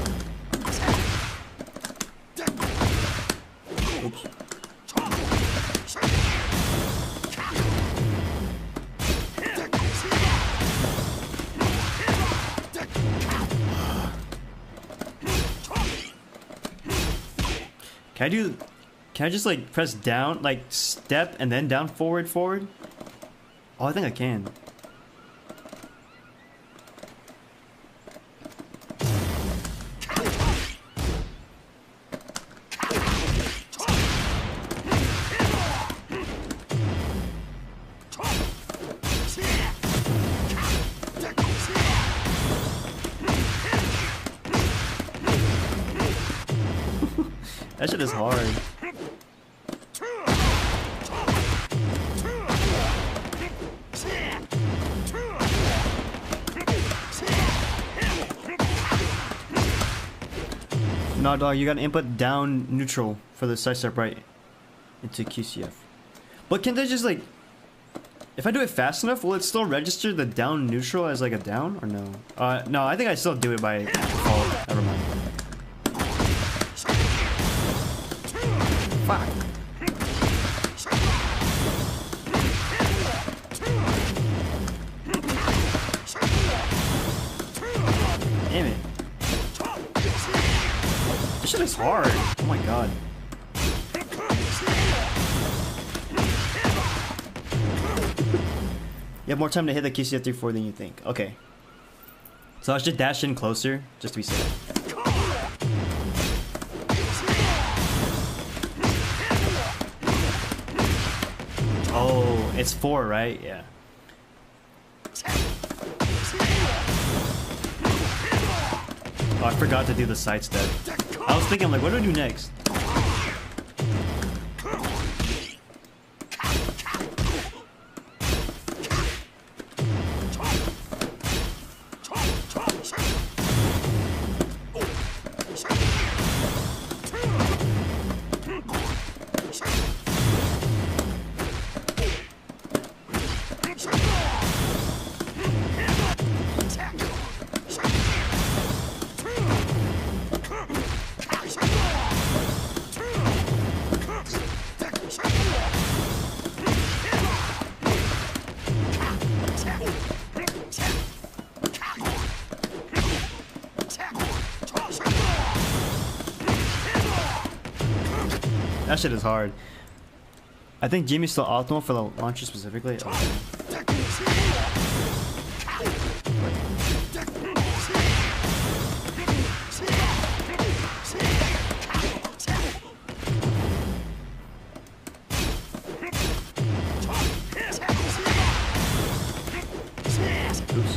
fuck. Oops. Can I just like press down, like step and then down, forward, forward? Oh, I think I can. That shit is hard. No, dog, you gotta input down neutral for the side step right into QCF. But can they just like, if I do it fast enough, will it still register the down neutral as like a down or no? No, I think I still do it by default. Never mind. Fuck. Damn it. This shit is hard. Oh my god. You have more time to hit the QCF 3-4 than you think. Okay. So I should dash in closer, just to be safe. Oh, it's 4, right? Yeah. Oh, I forgot to do the side step. I was thinking, like, what do I do next? That shit is hard. I think Jimmy's still optimal for the launcher specifically. Okay. Oops.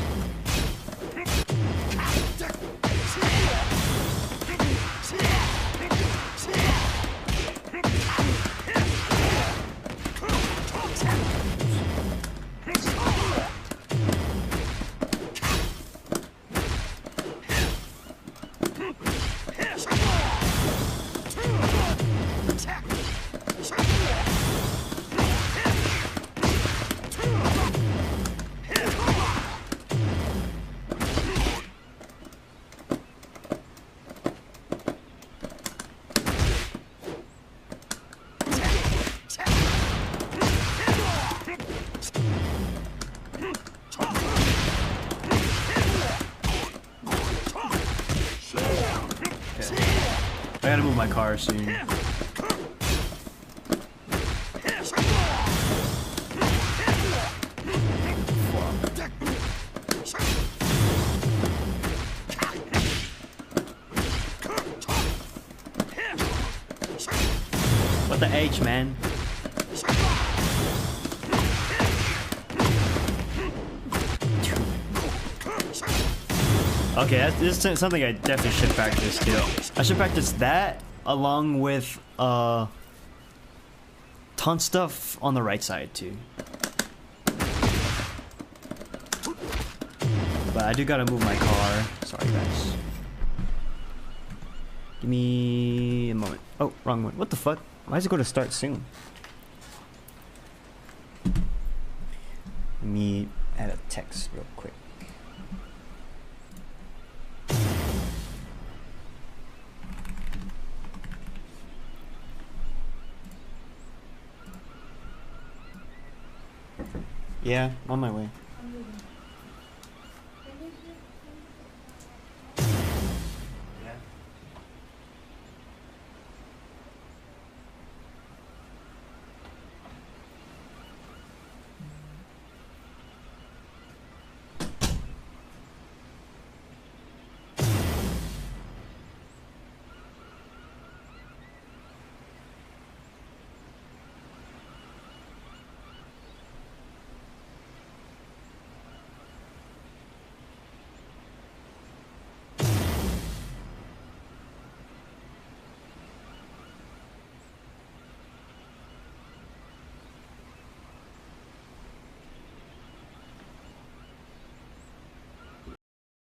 I gotta move my car soon. What the H, man? Okay, this is something I definitely should practice too. I should practice that along with ton stuff on the right side too. But I do gotta move my car. Sorry guys. Give me a moment. Oh, wrong one. What the fuck? Why does it go to start soon? Let me add a text real quick. Yeah, on my way.